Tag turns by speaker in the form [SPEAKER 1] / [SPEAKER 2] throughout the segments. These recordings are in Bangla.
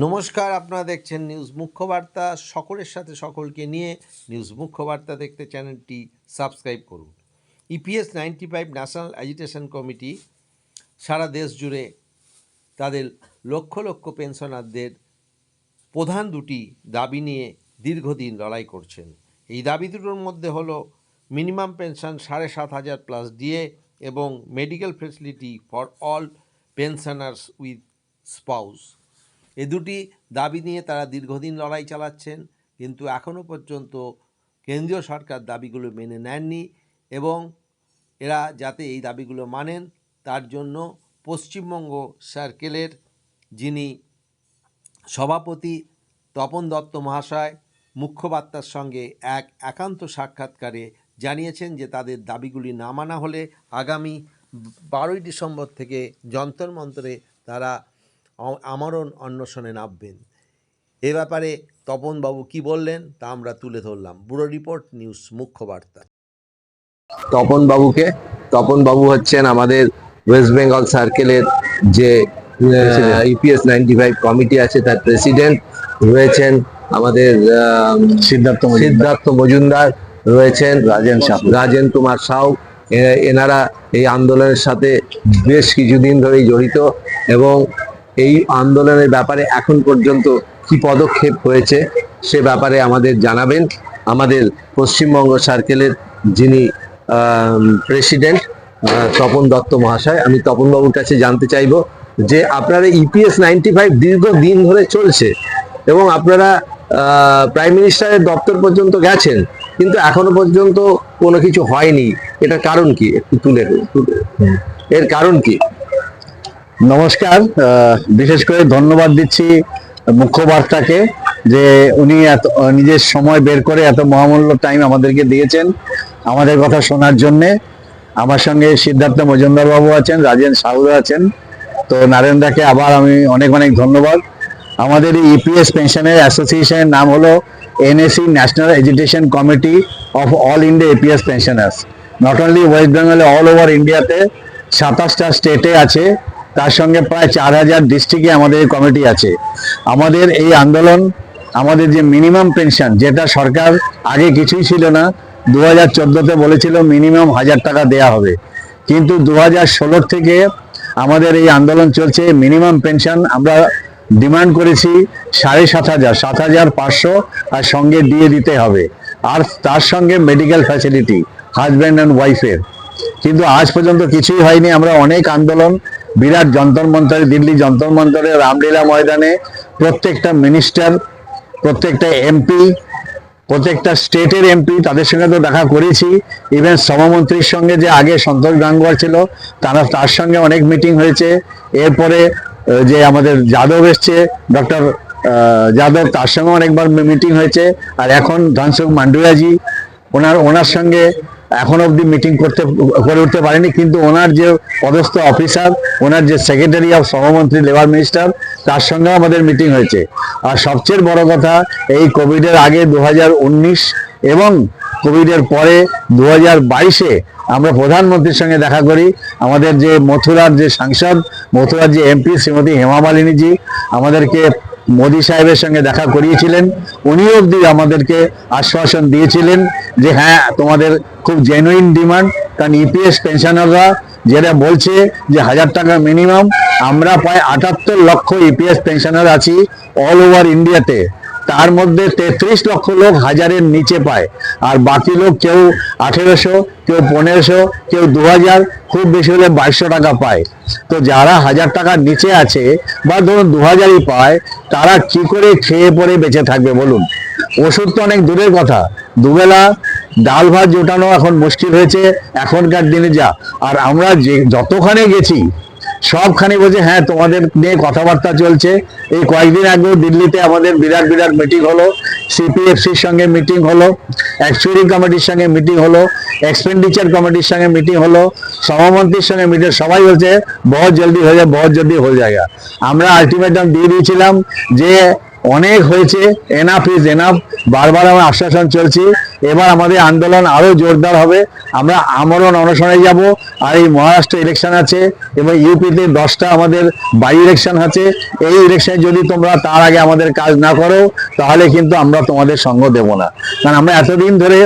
[SPEAKER 1] নমস্কার, আপনারা দেখছেন নিউজ মুখ্য বার্তা। সকলের সাথে সকলকে নিয়ে নিউজ মুখ্য বার্তা দেখতে চ্যানেলটি সাবস্ক্রাইব করুন। ইপিএস 95 ন্যাশনাল অ্যাজিটেশন কমিটি সারা দেশ জুড়ে তাদের লক্ষ লক্ষ পেনশনারদের প্রধান দুটি দাবি নিয়ে দীর্ঘদিন লড়াই করছেন। এই দাবি দুটোর মধ্যে হলো মিনিমাম পেনশন 7,500 প্লাস ডিএ এবং medical facility for all pensioners with spouse. এই দুটি দাবি নিয়ে তারা দীর্ঘদিন লড়াই চালাচ্ছেন, কিন্তু এখনও পর্যন্ত কেন্দ্রীয় সরকার দাবিগুলো মেনে নেননি এবং এরা যাতে এই দাবিগুলো মানেন তার জন্য পশ্চিমবঙ্গ সার্কেলের যিনি সভাপতি তপন দত্ত মহাশয় মুখ্যবার্তার সঙ্গে এক একান্ত সাক্ষাৎকারে জানিয়েছেন যে তাদের দাবিগুলি না মানা হলে আগামী 12ই ডিসেম্বর থেকে যন্তর মন্তরে তারা আমরণ অন্বেষণে নামবেন। এ ব্যাপারে তপনবাবু কি বললেন তা আমরা তুলে ধরলাম। ব্যুরো রিপোর্ট, নিউজ মুখ্য বার্তা।
[SPEAKER 2] তপনবাবু হচ্ছেন আমাদের ওয়েস্ট বেঙ্গল সার্কেলের যে ইপিএস 95 কমিটি আছে তার প্রেসিডেন্ট রয়েছেন। আমাদের সিদ্ধার্থ মজুমদার রয়েছেন, রাজেন কুমার সাউ। এনারা এই আন্দোলনের সাথে বেশ কিছুদিন ধরেই জড়িত এবং এই আন্দোলনের ব্যাপারে এখন পর্যন্ত কি পদক্ষেপ হয়েছে সে ব্যাপারে আমাদের জানাবেন আমাদের পশ্চিমবঙ্গ সার্কেলের যিনি প্রেসিডেন্ট তপন দত্ত মহাশয়। আমি তপনবাবুর কাছে জানতে চাইব যে আপনারা ইপিএস 95 দীর্ঘদিন ধরে চলছে এবং আপনারা প্রাইম মিনিস্টারের দপ্তর পর্যন্ত গেছেন, কিন্তু এখনো পর্যন্ত কোনো কিছু হয়নি। এটার কারণ কি একটু এর কারণ কি?
[SPEAKER 3] নমস্কার, বিশেষ করে ধন্যবাদ দিচ্ছি মুখ্যবার্তাকে যে উনি এত নিজের সময় বের করে এত মহামূল্য টাইম আমাদেরকে দিয়েছেন আমাদের কথা শোনার জন্যে। আমার সঙ্গে সিদ্ধার্থ মজুমদার বাবু আছেন, রাজেন সাউদা আছেন। তো নারেন্দ্রকে আবার আমি অনেক অনেক ধন্যবাদ। আমাদের এই ইপিএস পেনশনের অ্যাসোসিয়েশনের নাম হলো NAC, national education committee of all India EPS pensioners. Not only West বেঙ্গলে, অল ওভার ইন্ডিয়াতে 27টা স্টেটে আছে, তার সঙ্গে প্রায় 4,000 ডিস্ট্রিক্টে আমাদের এই কমিটি আছে। আমাদের এই আন্দোলন, আমাদের যে মিনিমাম পেনশন, যেটা সরকার আগে কিছুই ছিল না, 2014তে বলেছিল মিনিমাম 1,000 টাকা দেয়া হবে, কিন্তু 2016 থেকে আমাদের এই আন্দোলন চলছে। মিনিমাম পেনশন আমরা ডিমান্ড করেছি 7,500, 7,500, আর সঙ্গে দিয়ে দিতে হবে, আর তার সঙ্গে মেডিকেল ফ্যাসিলিটি হাজব্যান্ড অ্যান্ড ওয়াইফের। কিন্তু আজ পর্যন্ত কিছুই হয়নি। আমরা অনেক আন্দোলন, বিরাট যন্তর মন্তরে, দিল্লি যন্তর মন্তরে, রামলীলা ময়দানে প্রত্যেকটা মিনিস্টার, প্রত্যেকটা এমপি, প্রত্যেকটা স্টেটের এমপি, তাদের সঙ্গে তো দেখা করেছি। ইভেন শ্রমমন্ত্রীর সঙ্গে যে আগে সন্তোষ গাঙ্গোয়ার ছিল, তার সঙ্গে অনেক মিটিং হয়েছে। এরপরে যে আমাদের যাদব এসছে, ডক্টর যাদব, তার সঙ্গে অনেকবার মিটিং হয়েছে। আর এখন ধনসুখ মান্ডুয়াজি, ওনার সঙ্গে এখন অবধি মিটিং করে উঠতে পারেনি, কিন্তু ওনার যে পদস্থ অফিসার, ওনার যে সেক্রেটারি অফ শ্রমমন্ত্রী, লেবার মিনিস্টার, তার সঙ্গেও আমাদের মিটিং হয়েছে। আর সবচেয়ে বড় কথা, এই কোভিডের আগে 2019 এবং কোভিডের পরে 2022-এ আমরা প্রধানমন্ত্রীর সঙ্গে দেখা করি। আমাদের যে মথুরার যে সাংসদ, মথুরার যে এমপি শ্রীমতী হেমা মালিনীজি আমাদেরকে মোদী সাহেবের সঙ্গে দেখা করিয়েছিলেন। উনি অবধি আমাদেরকে আশ্বাসন দিয়েছিলেন যে হ্যাঁ, তোমাদের খুব জেনুইন ডিমান্ড, কারণ ইপিএস পেনশনাররা যেটা বলছে যে 1,000 টাকা মিনিমাম। আমরা প্রায় 78 লক্ষ ইপিএস পেনশনার আছি অল ওভার ইন্ডিয়াতে, তার মধ্যে 33 লক্ষ লোক 1,000-এর নিচে পায়, আর বাকি লোক কেউ 1,800, কেউ 1,500, কেউ 2,000, খুব বেশি হলে 2,200 টাকা পায়। তো যারা 1,000 টাকার নিচে আছে বা ধরুন 2,000-ই পায়, তারা কি করে খেয়ে পরে বেঁচে থাকবে বলুন? ওষুধ তো অনেক দূরের কথা, দুবেলা ডাল ভাত জোটানো এখন মুশকিল হয়েছে এখনকার দিনে যা। আর আমরা যতখানে গেছি সবখানে বলছে হ্যাঁ তোমাদের নিয়ে কথাবার্তা চলছে। এই কয়েকদিন আগেও দিল্লিতে আমাদের বিরাট বিরাট মিটিং হলো, সিপিএফসির সঙ্গে মিটিং হলো, অ্যাকচুয়ারি কমিটির সঙ্গে মিটিং হলো, এক্সপেন্ডিচার কমিটির সঙ্গে মিটিং হলো, শ্রমমন্ত্রীর সঙ্গে মিটিং। সবাই বলছে বহুত জলদি হয়ে যায়, বহুত জলদি হয়ে যায়। আমরা আলটিমেটাম দিয়ে দিয়েছিলাম যে অনেক হয়েছে, এনাফ ইজ এনাফ, বারবার আমরা আশ্বাসন চলছি। এবার আমাদের আন্দোলন আরো জোরদার হবে, আমরা আমরণ অনশনে যাব। আর এই মহারাষ্ট্র ইলেকশন আছে এবং ইউপিতে 10টা আমাদের বাই ইলেকশন আছে। এই ইলেকশনে যদি তোমরা তার আগে আমাদের কাজ না করো তাহলে কিন্তু আমরা তোমাদের সঙ্গ দেব না। কারণ আমরা এতদিন ধরে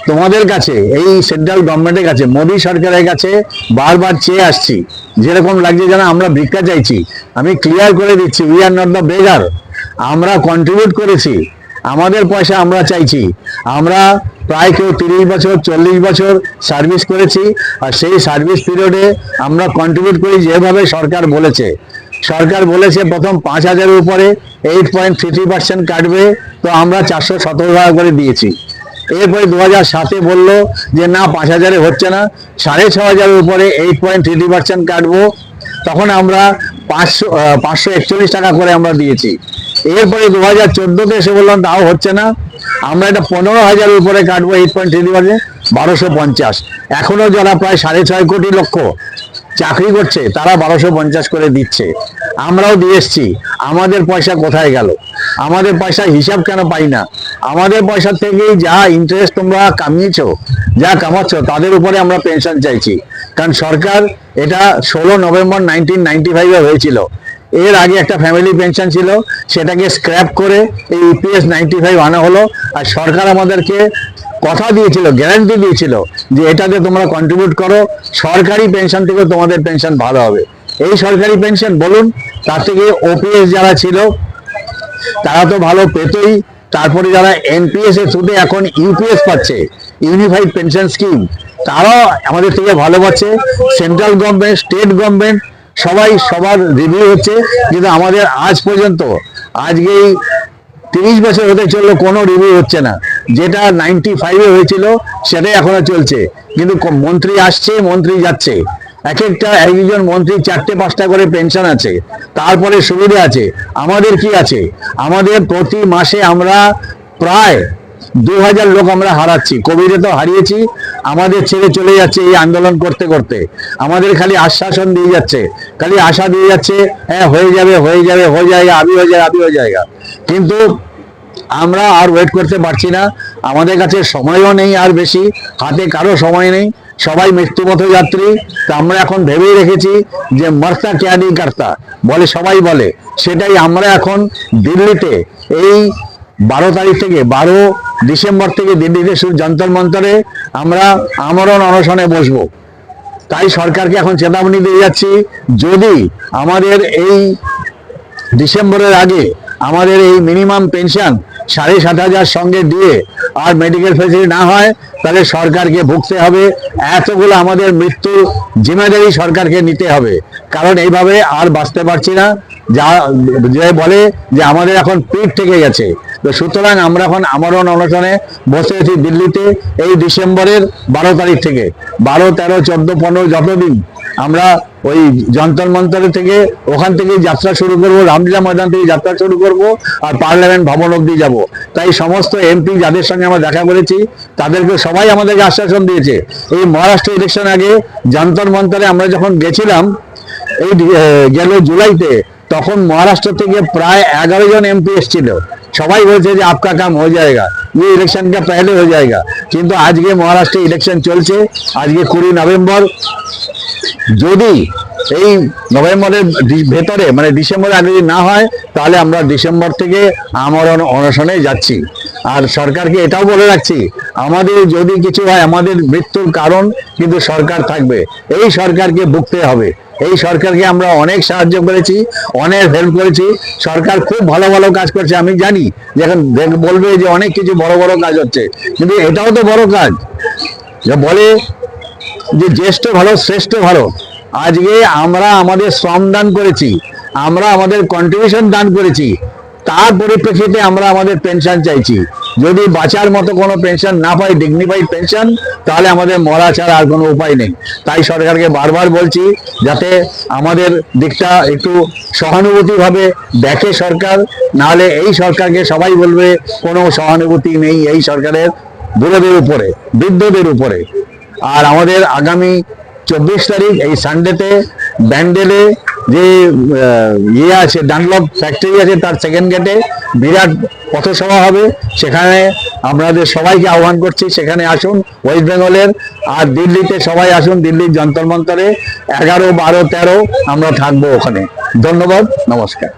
[SPEAKER 3] তোমাদের কাছে, এই সেন্ট্রাল গভর্নমেন্টের কাছে, মোদী সরকারের কাছে বারবার চেয়ে আসছি। যেরকম লাগছে যেন আমরা ভিক্ষা চাইছি। আমি ক্লিয়ার করে দিচ্ছি, উই আর নট দ্য বেগার। আমরা কন্ট্রিবিউট করেছি, আমাদের পয়সা আমরা চাইছি। আমরা প্রায় কেউ 30 বছর 40 বছর সার্ভিস করেছি, আর সেই সার্ভিস পিরিয়ডে আমরা কন্ট্রিবিউট করি যেভাবে সরকার বলেছে। সরকার বলেছে প্রথম 5,000-এর উপরে 8.33% কাটবে, তো আমরা 417 টাকা করে দিয়েছি। এরপরে 2007-এ বললো যে না 5,000-এ হচ্ছে না, 6,500-এর উপরে 8.33% কাটবো, তখন আমরা 541 টাকা করে আমরা দিয়েছি। এরপরে 2014-তে এসে বললাম তাও হচ্ছে না, আমরা এটা 15,000-এর উপরে কাটবো 8.33%, 1250। এখনো যারা প্রায় 6.5 কোটি লক্ষ চাকরি করছে তারা 1250 করে দিচ্ছে। আমরাও দিয়ে এসছি। আমাদের পয়সা কোথায় গেল? আমাদের পয়সা হিসাব কেন পাই না? আমাদের পয়সা থেকেই যা ইন্টারেস্ট তোমরা কামিয়েছো, যা কামাচ্ছ, তাদের উপরে আমরা পেনশন চাইছি। কারণ সরকার এটা 16 নভেম্বর 1995-এ হয়েছিল। এর আগে একটা ফ্যামিলি পেনশন ছিল, সেটাকে স্ক্র্যাপ করে এই ইপিএস 95 আনা হলো। আর সরকার আমাদেরকে কথা দিয়েছিল, গ্যারান্টি দিয়েছিল যে এটাতে তোমরা কন্ট্রিবিউট করো, সরকারি পেনশন থেকে তোমাদের পেনশন ভালো হবে। এই সরকারি পেনশন বলুন, তার থেকে ওপিএস যারা ছিল তারা তো ভালো পেতই, তারপরে যারা এনপিএস এর থ্রুতে এখন ইউপিএস পাচ্ছে, ইউনিফাইড পেনশন স্কিম, তারাও আমাদের থেকে ভালো পাচ্ছে। সেন্ট্রাল গভর্নমেন্ট, স্টেট গভর্নমেন্ট সবাই সবার রিভিউ হচ্ছে, কিন্তু আমাদের আজ পর্যন্ত, আজকেই 30 বছর হতে চললো, কোনো রিভিউ হচ্ছে না। যেটা 95-এ হয়েছিল সেটাই এখনো চলছে, কিন্তু মন্ত্রী আসছে, মন্ত্রী যাচ্ছে। একজন মন্ত্রী 4টে-5টা করে পেনশন আছে, তারপরে সুবিধা আছে। আমাদের কি আছে? আমাদের প্রতি মাসে আমরা প্রায় 2,000 লোক আমরা হারাচ্ছি। কোভিডে তো হারিয়েছি, আমাদের ছেড়ে চলে যাচ্ছে এই আন্দোলন করতে করতে। আমাদের খালি আশ্বাসন দিয়ে যাচ্ছে, খালি আশা দিয়ে যাচ্ছে, হ্যাঁ হয়ে যাবে, হয়ে যাবে, হয়ে যায়গা, আবি হয়ে যায়, আবি হয়ে যায়গা। কিন্তু আমরা আর ওয়েট করতে পারছি না। আমাদের কাছে সময়ও নেই, আর বেশি হাতে কারো সময় নেই, সবাই মৃত্যুপথ যাত্রী। তো আমরা এখন ভেবেই রেখেছি যে মরতা ক্যা নেই করতা, বলে সবাই বলে, সেটাই আমরা এখন দিল্লিতে এই 12 তারিখ থেকে, 12 ডিসেম্বর থেকে দিল্লিতে যন্তর মন্তরে আমরা আমরণ অনশনে বসবো। তাই সরকারকে এখন চেতাবনী দিয়ে যাচ্ছি, যদি আমাদের এই ডিসেম্বরের আগে আমাদের এই মিনিমাম পেনশন 7,500 সঙ্গে দিয়ে আর মেডিকেল ফেসিলিটি না হয়, তাহলে সরকারকে ভুগতে হবে। এতগুলো আমাদের মৃত্যুর জিম্মেদারি সরকারকে নিতে হবে, কারণ এইভাবে আর বাঁচতে পারছি না। যে বলে যে আমাদের এখন পিঠ থেকে গেছে। তো সুতরাং আমরা এখন আমরণ অনশনে বসে আছি দিল্লিতে এই ডিসেম্বরের 12 তারিখ থেকে। 12, 13, 14, 15 যতদিন আমরা ওই যন্তর মন্তর থেকে, ওখান থেকে যাত্রা শুরু করব, রামলীলা ময়দান থেকে যাত্রা শুরু করব, আর পার্লামেন্ট ভবন অব্দি যাব। তাই সমস্ত এমপি যাদের সঙ্গে আমরা দেখা করেছি তাদেরকে সবাই আমাদেরকে আশ্বাসন দিয়েছে। এই মহারাষ্ট্র ইলেকশন আগে যন্তর মন্তরে আমরা যখন গেছিলাম এই গেল জুলাইতে, তখন মহারাষ্ট্র থেকে প্রায় 11 জন এমপি এসেছিল। সবাই বলছে যে আপকা কাম হয়ে যায়গা, ये इलेक्शन का पहले हो जाएगा। কিন্তু আজকে মহারাষ্ট্রে ইলেকশন চলছে, আজকে 20 নভেম্বর। যদি এই নভেম্বরের ভেতরে, মানে ডিসেম্বরের আগে যদি না হয়, তাহলে আমরা ডিসেম্বর থেকে আমরণ অনশনে যাচ্ছি। আর সরকারকে এটাও বলে রাখছি, আমাদের যদি কিছু হয়, আমাদের মৃত্যুর কারণ কিন্তু সরকার থাকবে। এই সরকারকে ভুগতে হবে। এই সরকারকে আমরা অনেক সাহায্য করেছি, অনেক হেল্প করেছি। সরকার খুব ভালো ভালো কাজ করছে, আমি জানি। যখন বলবে যে অনেক কিছু বড় বড় কাজ হচ্ছে, কিন্তু এটাও তো বড় কাজ। যে বলে যে জ্যেষ্ঠ ভালো, শ্রেষ্ঠ ভালো। আজকে আমরা আমাদের শ্রম দান করেছি, আমরা আমাদের কন্ট্রিবিউশন দান করেছি, তার পরিপ্রেক্ষিতে আমরা আমাদের পেনশন চাইছি। যদি বাঁচার মতো কোনো পেনশন না পাই, ডিগনিফাইড পেনশন, তাহলে আমাদের মরা ছাড়া আর কোনো উপায় নেই। তাই সরকারকে বারবার বলছি যাতে আমাদের দিকটা একটু সহানুভূতিভাবে দেখে সরকার, নাহলে এই সরকারকে সবাই বলবে কোনো সহানুভূতি নেই এই সরকারের বুড়োদের উপরে, বৃদ্ধদের উপরে। আর আমাদের আগামী 24 তারিখ এই সানডেতে ব্যান্ডেলে যে ইয়ে আছে ডানলপ ফ্যাক্টরি আছে তার সেকেন্ড গেটে বিরাট পথসভা হবে, সেখানে আপনাদের সবাইকে আহ্বান করছি, সেখানে আসুন ওয়েস্ট বেঙ্গলের। আর দিল্লিতে সবাই আসুন, দিল্লির যন্তর মন্তরে 11, 12, 13 আমরা থাকবো ওখানে। ধন্যবাদ, নমস্কার।